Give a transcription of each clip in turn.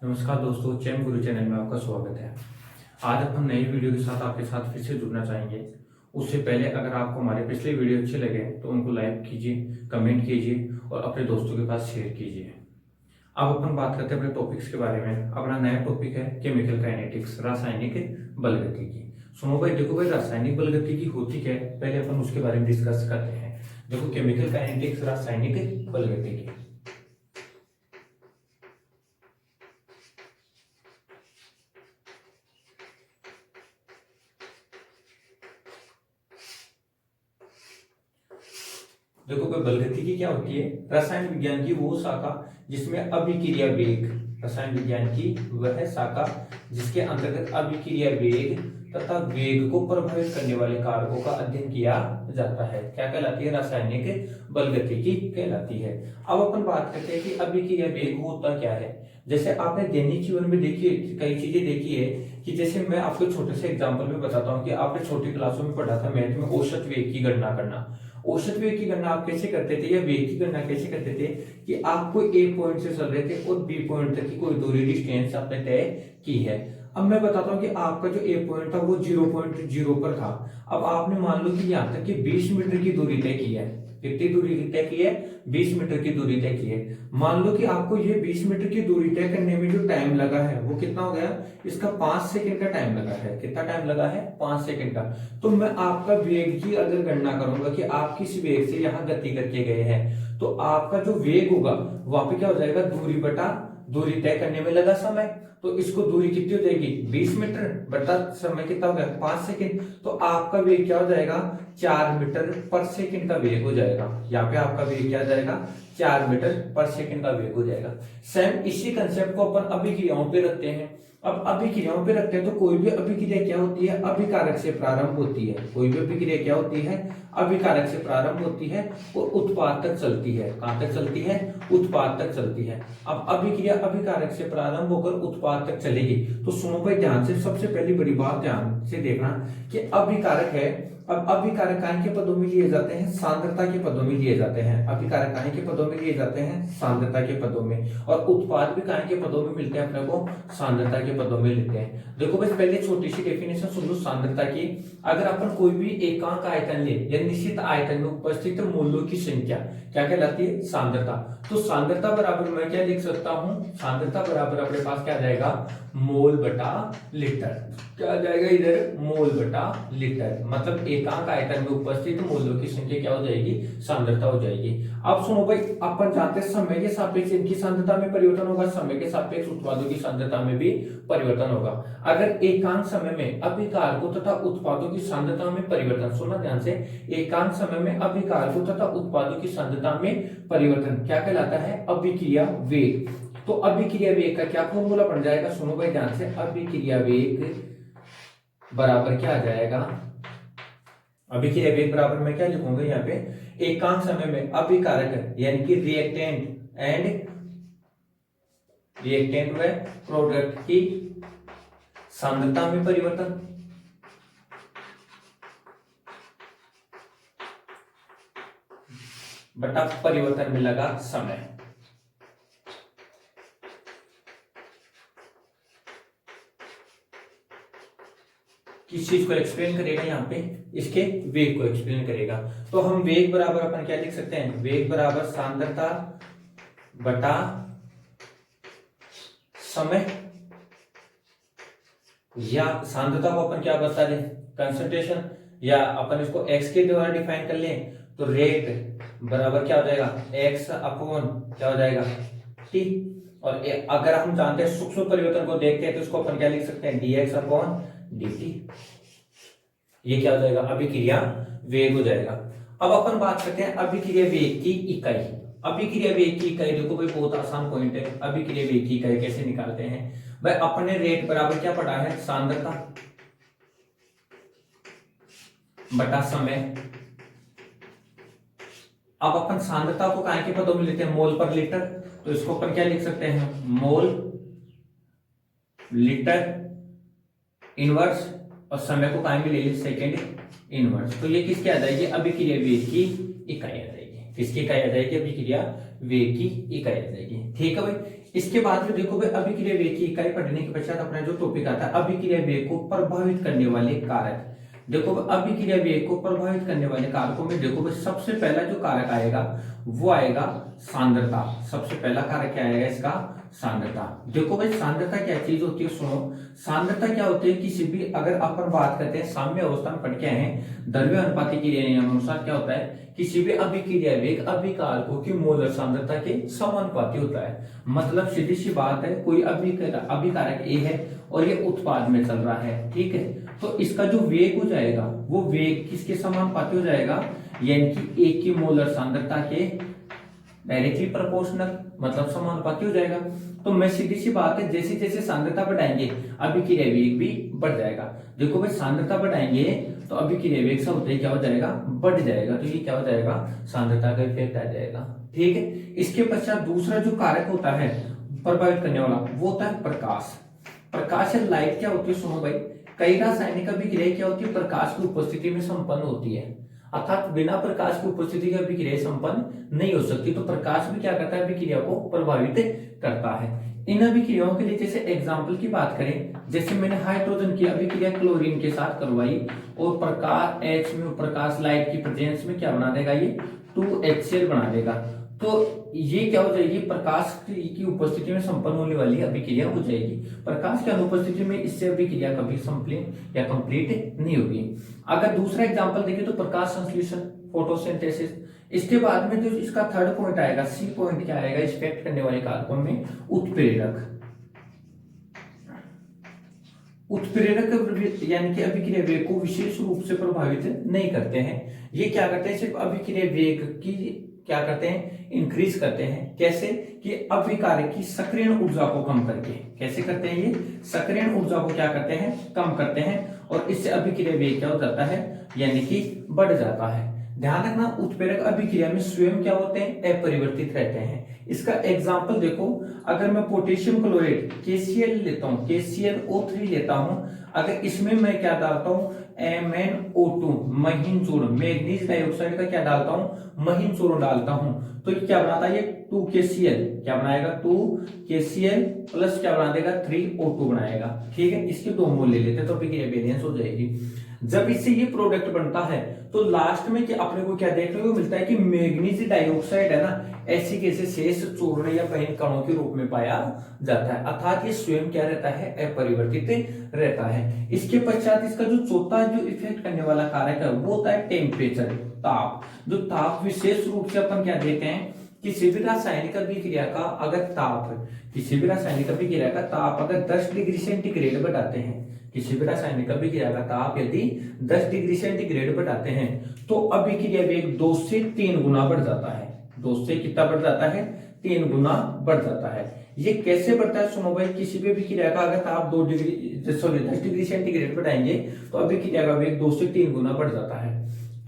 नमस्कार दोस्तों, चैम गुरु चैनल में आपका स्वागत है। आज अपन नई वीडियो के साथ आपके साथ फिर से जुड़ना चाहेंगे। उससे पहले अगर आपको हमारे पिछले वीडियो अच्छे लगे तो उनको लाइक कीजिए, कमेंट कीजिए और अपने दोस्तों के पास शेयर कीजिए। अब अपन बात करते हैं अपने टॉपिक्स के बारे में। अपना नया टॉपिक है केमिकल काइनेटिक्स, रासायनिक बलगतिकी। सुनो भाई, देखो भाई, रासायनिक बलगतिकी होती क्या है, पहले अपन उसके बारे में डिस्कस करते हैं। देखो, केमिकल काइनेटिक्स, रासायनिक बलगतिकी। देखो भाई, बलगतिकी क्या होती है? रसायन विज्ञान की वो शाखा जिसमें अभिक्रिया वेग, रसायन विज्ञान की वह शाखा जिसके अंतर्गत अभिक्रिया वेग तथा वेग को प्रभावित करने वाले कारकों का अध्ययन किया जाता है। क्या कहलाती है? रासायनिक बलगतिकी कहलाती है। अब अपन बात करते हैं कि अभिक्रिया वेग होता क्या है। जैसे आपने दैनिक जीवन में देखी कई चीजें देखी है कि जैसे मैं आपको छोटे से एग्जांपल में बताता हूँ कि आपने छोटी क्लासों में पढ़ा था मैथ में औसत वेग की गणना करना। औसत वेग की गणना आप कैसे करते थे या वेग की गणना कैसे करते थे कि आपको ए पॉइंट से चल रहे थे और बी पॉइंट तक की कोई दूरी डिस्टेंस आपने तय की है। अब मैं बताता हूँ कि आपका जो ए पॉइंट था वो 0.0 पर था। अब आपने मान लो कि यहाँ तक कि 20 मीटर की दूरी तय की है। कितनी दूरी तय की है? 20 मीटर की दूरी तय की है। मान लो कि आपको ये 20 मीटर की दूरी तय करने में जो टाइम लगा है वो कितना हो गया? इसका 5 सेकंड का टाइम लगा है। कितना टाइम लगा है? 5 सेकंड का। तो मैं आपका वेग की अगर गणना करूंगा कि आप किस वेग से यहाँ गति करके गए हैं, तो आपका जो वेग होगा वहां पे क्या हो जाएगा? दूरी बटा दूरी तय करने में लगा समय। तो इसको दूरी कितनी हो जाएगी? 20 मीटर बटा समय कितना हो गया? 5 सेकंड। तो आपका वेग क्या हो जाएगा? 4 मीटर पर सेकंड का वेग हो जाएगा। यहाँ पे आपका वेग क्या जाएगा? 4 मीटर पर सेकंड का वेग हो जाएगा। सेम इसी कंसेप्ट को अपन अभिक्रियाओं पे रखते हैं। अब अभिक्रियाओं पे रखते हैं तो कोई भी अभिक्रिया क्या होती है? अभिकारक से प्रारंभ होती है। कोई भी अभिक्रिया क्या होती है? अभिकारक से प्रारंभ होती है और उत्पाद तक चलती है। कहां तक चलती है? उत्पाद तक चलती है। अब अभिक्रिया अभिकारक से प्रारंभ होकर उत्पाद तक चलेगी। तो सुनो भाई ध्यान से, सबसे पहली बड़ी बात ध्यान से देखना कि अभिकारक है। अब अभिकारक काय के पदों में लिए जाते हैं? सांद्रता के पदों में लिए जाते हैं। अभिकारक काय के पदों में लिए जाते हैं? सांद्रता के पदों में। और उत्पाद भी काय के पदों में मिलते हैं अपने को? सांद्रता के पदों में लेते हैं। देखो बस पहले छोटी सी डेफिनेशन सुन लो सांद्रता की। अगर अपन कोई भी एकांक आयतन ले या निश्चित आयतन में उपस्थित मूल्यों की संख्या क्या कहलाती है? सांद्रता। तो सांद्रता बराबर मैं क्या लिख सकता हूं? सांद्रता बराबर अपने पास क्या आ जाएगा? मोल बटा लीटर। क्या आ जाएगा इधर? मोल बटा लीटर। मतलब एकांक आयतन में उपस्थित मूल्यों की संख्या क्या हो जाएगी? सांद्रता हो जाएगी। अब सुनो भाई, अपन जानते हैं समय के सापेक्ष इनकी सांद्रता में परिवर्तन होगा, समय के सापेक्ष उत्पादों की सांद्रता में भी परिवर्तन होगा। अगर एकांक समय में अभिकारकों तथा उत्पादों की सांद्रता में परिवर्तन, सुनना ध्यान से, एकांक समय में अभिकारकों तथा उत्पादों की सांद्रता में परिवर्तन क्या कहलाता है? अभिक्रिया वेग। तो अभिक्रिया वेग का क्या फॉर्मूला बन जाएगा? सुनो भाई ध्यान से, अभिक्रिया वेग बराबर क्या आ जाएगा? अभिक्रिया वेग बराबर मैं क्या लिखूंगा यहाँ पे? एकांक समय में अभिकारक यानी कि रिएक्टेंट व प्रोडक्ट की सांद्रता में परिवर्तन बटा परिवर्तन में लगा समय। किस चीज को एक्सप्लेन करेगा? यहाँ पे इसके वेग को एक्सप्लेन करेगा। तो हम वेग बराबर अपन क्या लिख सकते हैं? वेग बराबर सांद्रता बटा समय, या सांद्रता को अपन क्या बता दें? कंसंट्रेशन, या अपन इसको x के द्वारा डिफाइन कर लें तो रेट बराबर क्या हो जाएगा? x अपॉन क्या हो जाएगा? t। और अगर हम जानते हैं सूक्ष्म परिवर्तन को देखते हैं तो इसको अपन क्या लिख सकते हैं? dx upon dt। ये क्या हो जाएगा? अभिक्रिया वेग हो जाएगा। अब अपन बात करते हैं अभिक्रिया वेग की इकाई। अभिक्रिया वेग की इकाई देखो भाई, बहुत आसान पॉइंट है। अभिक्रिया वेग की इकाई कैसे निकालते हैं भाई? अपने रेट बराबर क्या पढ़ा है? सांद्रता बटा समय। अब अपन सांद्रता को काय के पदों में लेते हैं? मोल पर लीटर। तो इसको अपन क्या लिख सकते हैं? मोल लीटर इनवर्स, और समय को काय में ले लीजिए? Second inverse. तो ये किसकी आ जाएगी? अभिक्रिया वेग की इकाई आ जाएगी। किसकी इकाई आ जाएगी? अभिक्रिया वेग की इकाई आ जाएगी। ठीक है भाई, इसके बाद में देखो भाई अभिक्रिया वेग की इकाई पढ़ने के पश्चात अपना जो टॉपिक आता है अभिक्रिया वेग को प्रभावित करने वाले कारक। देखो अभिक्रिया वेग को प्रभावित करने वाले कारकों में देखो भाई सबसे पहला जो कारक आएगा वो आएगा सांद्रता। सबसे पहला कारक क्या आएगा इसका, सांद्रता। देखो भाई सांद्रता क्या चीज होती है, सुनो। सांद्रता क्या होती है, किसी भी अगर अपन बात करते हैं साम्य अवस्था में पढ़ के आए हैं द्रव्य अनुपाती क्रिया नियम अनुसार क्या होता है, किसी भी अभिक्रिया वेग अभिकारकों की मोलर सांद्रता के समानुपाती होता है। मतलब सीधी सी बात है, कोई अभिकारक ए है और ये उत्पाद में चल रहा है, ठीक है, तो इसका जो वेग हो जाएगा वो वेग किसके समानुपाती हो जाएगा, यानी कि ए की मोलर सांद्रता के डायरेक्टली प्रोपोर्शनल, मतलब समानुपाती हो जाएगा। तो मैं सीधी सी बात है, जैसे जैसे सांद्रता बढ़ाएंगे अभिक्रिया वेग भी बढ़ जाएगा। देखो भाई सांद्रता बढ़ाएंगे तो अभिक्रिया वेग से होते ही क्या हो जाएगा, बढ़ जाएगा। तो ये क्या हो जाएगा, सांद्रता का इफेक्ट आ जाएगा, ठीक है। इसके पश्चात दूसरा जो कारक होता है प्रभावित करने वाला वो होता है प्रकाश। प्रकाश या लाइट क्या होती है, सुनो भाई, कई रासायनिक अभिक्रिया क्या होती है, प्रकाश की उपस्थिति में संपन्न होती है, अर्थात बिना प्रकाश की उपस्थिति का अभिक्रिया संपन्न नहीं हो सकती। तो प्रकाश भी क्या करता है, अभिक्रिया को प्रभावित करता है। इन अभिक्रियाओं के लिए जैसे एग्जाम्पल की बात करें, जैसे मैंने हाइड्रोजन की अभिक्रिया क्लोरीन के साथ करवाई और प्रकाश H में प्रकाश लाइट की प्रेजेंस में क्या बना देगा, ये 2HCl बना देगा। तो ये क्या हो जाएगी, प्रकाश की उपस्थिति में संपन्न होने वाली अभिक्रिया हो जाएगी। प्रकाश की अनुपस्थिति में इससे अभिक्रिया कभी संपन्न या कंप्लीट नहीं होगी। अगर दूसरा एग्जांपल देखें तो प्रकाश संश्लेषण, फोटोसिंथेसिस। इसके बाद में जो इसका थर्ड पॉइंट आएगा, सी पॉइंट क्या आएगा, इफेक्ट करने वाले कारकों में उत्प्रेरक। उत्प्रेरक यानी कि अभिक्रिया वेग को विशेष रूप से प्रभावित नहीं करते हैं। ये क्या करते हैं, सिर्फ अभिक्रिया वेग की क्या करते हैं, इंक्रीज करते हैं। कैसे कि अभिकारक की सक्रियण ऊर्जा को कम करके। कैसे करते हैं, ये सक्रियण ऊर्जा को क्या करते हैं, कम करते हैं, और इससे अभिक्रिया वेग क्या हो जाता है, यानी कि बढ़ जाता है। ध्यान रखना, उत्प्रेरक अभिक्रिया में स्वयं क्या होते हैं, अपरिवर्तित रहते हैं। इसका एग्जाम्पल देखो, अगर मैं पोटेशियम क्लोराइड KCl लेता हूं, KClO3 लेता हूं, अगर इसमें मैं क्या डालता हूं, MnO2 महीन चूर्ण, मैग्नीज डाइऑक्साइड का क्या डालता हूं, महीन चूर्ण डालता हूं, तो ये क्या बनाता है, ये 2KCl क्या बनाएगा, 2KCl प्लस क्या बना देगा, 3O2 बनाएगा, ठीक है। इसके दो मोल ले लेते हैं तो अभिक्रिया बैलेंस हो जाएगी। जब इससे ये प्रोडक्ट बनता है तो लास्ट में क्या अपने को क्या देखने को मिलता है कि मैग्नीज डाइऑक्साइड है ना, ऐसी कैसे शेष चूर्ण या महीन कणों के रूप में पाया जाता है, अर्थात ये स्वयं क्या रहता है, अपरिवर्तित रहता है। इसके पश्चात इसका जो चौथा जो इफेक्ट करने वाला कारक है वो होता है टेम्परेचर, ताप। जो ताप विशेष रूप से अपन क्या देते हैं, किसी भी रासायनिक अभिक्रिया का अगर ताप, किसी भी रासायनिक अभिक्रिया का ताप अगर 10 डिग्री सेंटीग्रेड बढ़ाते हैं, किसी भी रासायनिक अभिक्रिया का ताप यदि 10 डिग्री सेंटीग्रेड बढ़ाते हैं तो अभिक्रिया वेग 2 से 3 गुना बढ़ जाता है। 2 से कितना बढ़ जाता है, 3 गुना बढ़ जाता है। ये कैसे बढ़ता है, सुनो भाई, किसी भी अभिक्रिया का अगर ताप 10 डिग्री सेंटीग्रेड बढ़ाएंगे तो अभिक्रिया का वेग 2 से 3 गुना बढ़ जाता है।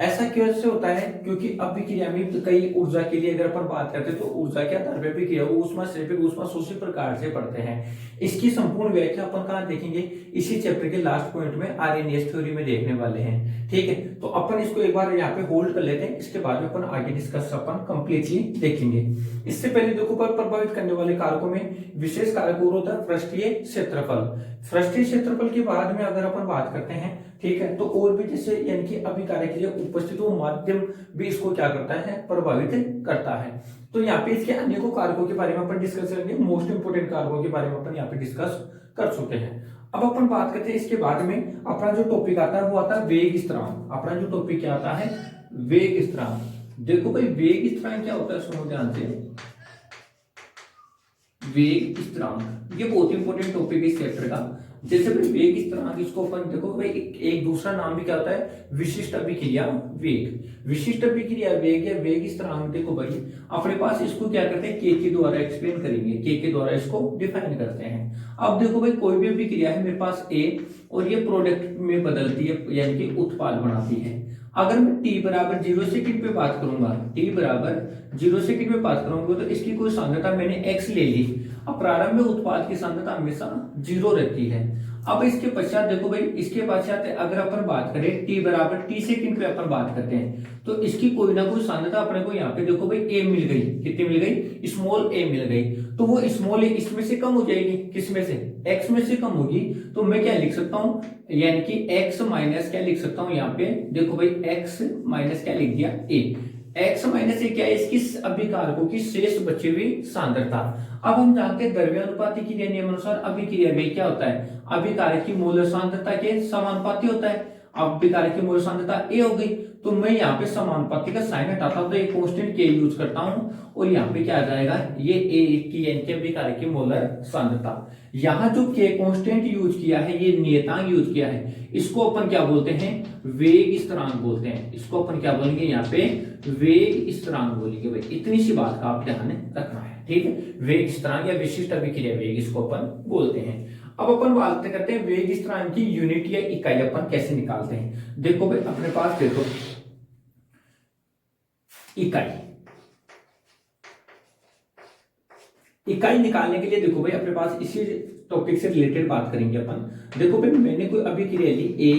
ऐसा कैसे होता है, क्योंकि अभिक्रिया में कई ऊर्जा के लिए अगर अपन बात करते हैं तो ऊर्जा के आधार पर अभिक्रिया ऊष्मा स्थितिज ऊष्मा शोषी प्रकार से पढ़ते हैं। इसकी संपूर्ण व्याख्या अपन कहाँ देखेंगे, इसी चैप्टर के लास्ट पॉइंट में आरएनएस थ्योरी में देखने वाले हैं, ठीक है। तो अपन इसको एक बार यहाँ पे होल्ड कर लेते हैं, इसके बाद में अपन आगे डिस्कस अपन कंप्लीटली देखेंगे। इससे पहले देखो प्रभावित करने वाले कारकों में विशेष कारक और होता है पृष्ठीय क्षेत्रफल। पृष्ठीय क्षेत्रफल के बाद में अगर अपन बात करते हैं, ठीक है, तो और भी जैसे यानी कि अभिकारक की उपस्थित माध्यम भी इसको क्या करता है, प्रभावित करता है। तो यहाँ पे इसके अनेकों कारकों के बारे में अपन डिस्कस करेंगे, मोस्ट इंपोर्टेंट कारकों के बारे में अपन यहाँ पे डिस्कस कर चुके हैं। अब अपन बात करते हैं इसके बाद में अपना जो टॉपिक आता है वो आता है वेग स्थिरांक। अपना जो टॉपिक क्या आता है, वेग स्थिरांक। देखो भाई वेग स्थिरांक क्या होता है, सुनो ध्यान से। वेग स्थिरांक ये बहुत इंपॉर्टेंट टॉपिक है इस चैप्टर का। जैसे भाई वेग स्थिरांक, इसको अपन देखो भाई एक दूसरा नाम भी क्या होता है, विशिष्ट अभिक्रिया वेग। विशिष्ट अभिक्रिया वेग या वेग स्थिरांक देखो भाई अपने पास इसको क्या करते हैं, के के द्वारा एक्सप्लेन करेंगे, के के द्वारा इसको डिफाइन करते हैं। अब देखो भाई कोई भी अभिक्रिया है मेरे पास ए और ये प्रोडक्ट में बदलती है यानी कि उत्पाद बनाती है। अगर मैं t बराबर 0 सेकंड पे बात करूंगा, t बराबर 0 सेकंड पे बात करूंगा तो इसकी कोई सांद्रता मैंने x ले ली। अब प्रारंभ में उत्पाद की सांद्रता हमेशा 0 रहती है। अब इसके पश्चात देखो भाई, इसके पश्चात अगर अपन बात करें t बराबर t सेकंड पे अपन बात करते हैं, तो इसकी कोई ना कोई सांद्रता अपने को यहाँ पे देखो भाई a मिल गई। कितनी मिल गई? स्मॉल a मिल गई। तो वो स्मॉल a इसमें से कम हो जाएगी। किस में से? x में से कम होगी। तो मैं क्या लिख सकता हूँ, यानी कि x माइनस क्या लिख सकता हूँ यहाँ पे, देखो भाई x माइनस क्या लिख दिया, a। x माइनस a क्या है? इसकी अभिकारकों की शेष बची हुई सांद्रता। अब हम जानते हैं द्रव्यानुपाती क्रिया नियमानुसार अभिक्रिया वेग क्या होता है? अभिकारक की मूल सांद्रता के समानुपाती होता है। अभिकारक की मूल सांद्रता a हो गई, तो मैं यहाँ पे समानुपाती का साइन हटाता हूं तो एक कांस्टेंट k यूज करता हूं, और यहाँ पे क्या आ जाएगा, ये a की यानी कि अभिकारक की मोलर सांद्रता। यहाँ जो k कांस्टेंट यूज किया है, ये नियतांक यूज किया है, इसको अपन क्या बोलते हैं? वेग स्थिरांक बोलते हैं। इसको अपन क्या बोलेंगे यहाँ पे? वेग स्थिरांक बोलेंगे भाई। इतनी सी बात का आप ध्यान रखना है, ठीक है। वेग स्थिरांक या विशिष्ट अभिक्रिया वेग इसको अपन बोलते हैं। अब अपन बात करते हैं वेग स्थिरांक की यूनिट या इकाई अपन कैसे निकालते हैं। देखो भाई अपने पास देखो इकाई निकालने के लिए देखो भाई अपने पास इसी टॉपिक से रिलेटेड बात करेंगे अपन। देखो भाई मैंने कोई अभिक्रिया ली a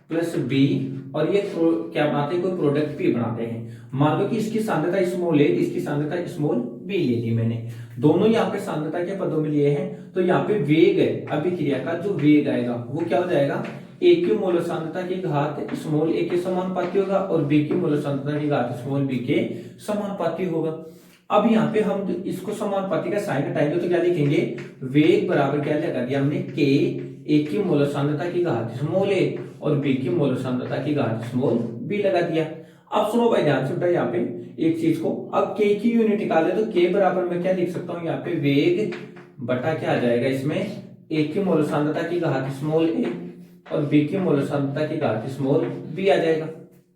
प्लस बी, और ये क्या बनाते हैं? कोई प्रोडक्ट पी बनाते हैं। मान लो कि इसकी सांद्रता स्मॉल a, इसकी सांद्रता स्मॉल b ले ली मैंने। दोनों यहाँ पे सांद्रता के पदों में लिए हैं, तो यहाँ पे वेग है अभिक्रिया का, जो वेग आएगा वो क्या हो जाएगा? a की मोलर सांद्रता की घात स्मॉल a के समानुपाती होगा, और b की मोलर सांद्रता की घात स्मॉल b के समानुपाती होगा। अब यहाँ पे हम इसको समानुपाती का साइन हटाएंगे तो क्या लिखेंगे? वेग बराबर क्या लगा दिया हमने? k, a की मोलर सांद्रता की घात स्मॉल a और b की मोलर सांद्रता की घात स्मॉल b लगा दिया। अब सुनो भाई ध्यान से बेटा यहाँ पे एक चीज को, अब k की यूनिट निकाले तो k बराबर मैं क्या लिख सकता हूँ यहाँ पे? वेग बटा क्या आ जाएगा इसमें? a की मोलर सांद्रता की घात स्मॉल a और b की मोलर सांद्रता की घात स्मॉल b आ जाएगा,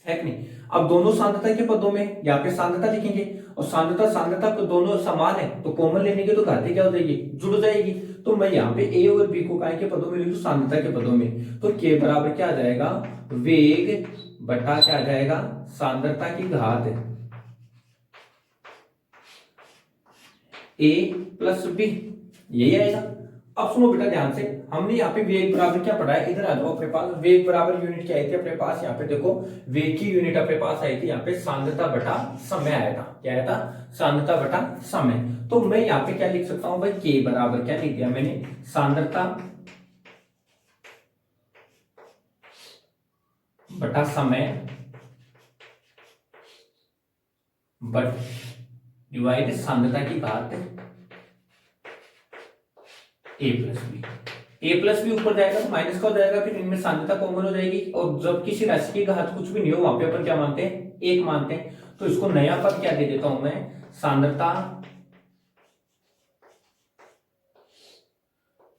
है कि नहीं। अब दोनों सांद्रता के पदों में यहाँ पे सांद्रता लिखेंगे, और सांद्रता तो दोनों समान है, तो कॉमन लेने के तो घातें क्या हो जाएगी? जुड़ जाएगी। तो मैं यहाँ पे a और b को काय के पदों में लिखूं? सांद्रता के पदों में। तो k बराबर क्या आ जाएगा? वेग बटा क्या आ जाएगा? सांद्रता की घात a प्लस b, यही आएगा। अब सुनो बेटा ध्यान से, हमने यहाँ पे वेग बराबर क्या पढ़ा है? इधर आ जाओ अपने पास। वेग बराबर यूनिट क्या आई थी अपने पास? यहाँ पे देखो वेग की यूनिट अपने पास आई थी यहाँ पे सांद्रता बटा समय आया था। क्या आया था? सांद्रता बटा समय। तो मैं यहाँ पे क्या लिख सकता हूँ भाई? k बराबर क्या लिख दिया मैंने? सांद्रता बटा समय बट डिवाइड सांद्रता की घात a plus b. a plus b ऊपर जाएगा तो माइनस का हो जाएगा, फिर इनमें सांद्रता कॉमन हो जाएगी, और जब किसी राशि की घात कुछ भी नहीं हो वहां पे अपन क्या मानते हैं? एक मानते हैं। तो इसको नया पद क्या दे देता हूं मैं? सांद्रता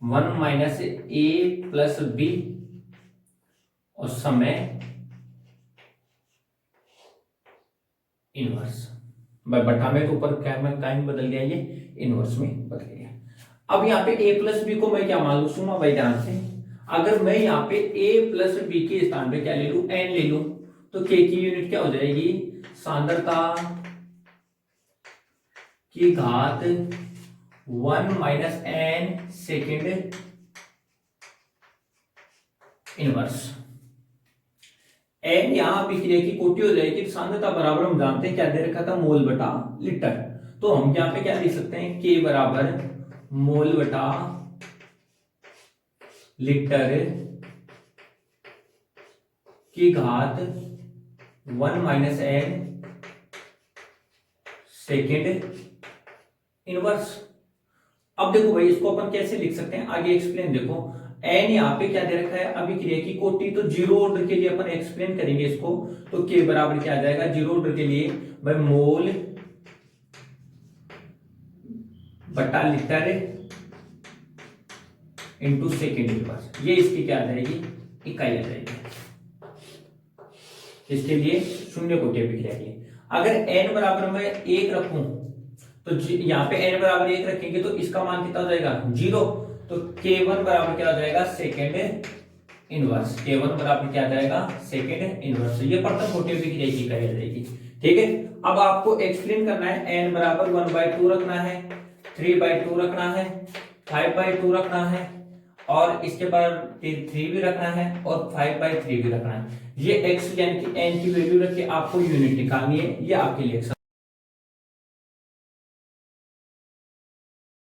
1 माइनस a प्लस बी और समय इनवर्स। बटा में तो ऊपर क्या में टाइम बदल गया, ये इनवर्स में बदल गया। अब यहाँ पे a प्लस बी को मैं क्या मान लू? सुनो भाई ध्यान से, अगर मैं यहाँ पे a प्लस बी के स्थान पे क्या ले लू? n ले लू, तो k की यूनिट क्या हो जाएगी? सांद्रता की घात 1 minus n second inverse. n यहाँ अभिक्रिया की कोटि हो जाएगी। सांद्रता बराबर हम जानते हैं क्या दे रखा था? मोल बटा लीटर। तो हम यहाँ पे क्या लिख सकते हैं? k बराबर मोल बटा लीटर की घात 1 माइनस n सेकेंड इनवर्स। अब देखो भाई इसको अपन कैसे लिख सकते हैं, आगे एक्सप्लेन देखो। n यहाँ पे क्या दे रखा है? अभिक्रिया की कोटि, तो जीरो ऑर्डर के लिए अपन एक्सप्लेन करेंगे इसको। तो k बराबर क्या आ जाएगा जीरो ऑर्डर के लिए? भाई मोल बटा लीटर इंटू सेकेंड इनवर्स। ये इसकी क्या आ जाएगी? इकाई आ जाएगी। इसके लिए शून्य कोटि अभिक्रिया के लिए अगर n बराबर मैं 1 रखूं, तो यहाँ पे n बराबर 1 रखेंगे तो इसका मान कितना हो जाएगा? 0। तो k1 बराबर क्या हो जाएगा? Second inverse. k1 बराबर क्या आ जाएगा? Second inverse. ये प्रथम कोटि अभिक्रिया की इकाई आ जाएगी, ठीक है। अब आपको एक्सप्लेन करना है, n बराबर 1/2 रखना है, 3/2 रखना है, 5/2 रखना है, और इसके बाद 3 भी रखना है और 5/3 भी रखना है। ये x यानी कि n की वैल्यू रख के आपको यूनिट निकालनी है, ये आपके लिए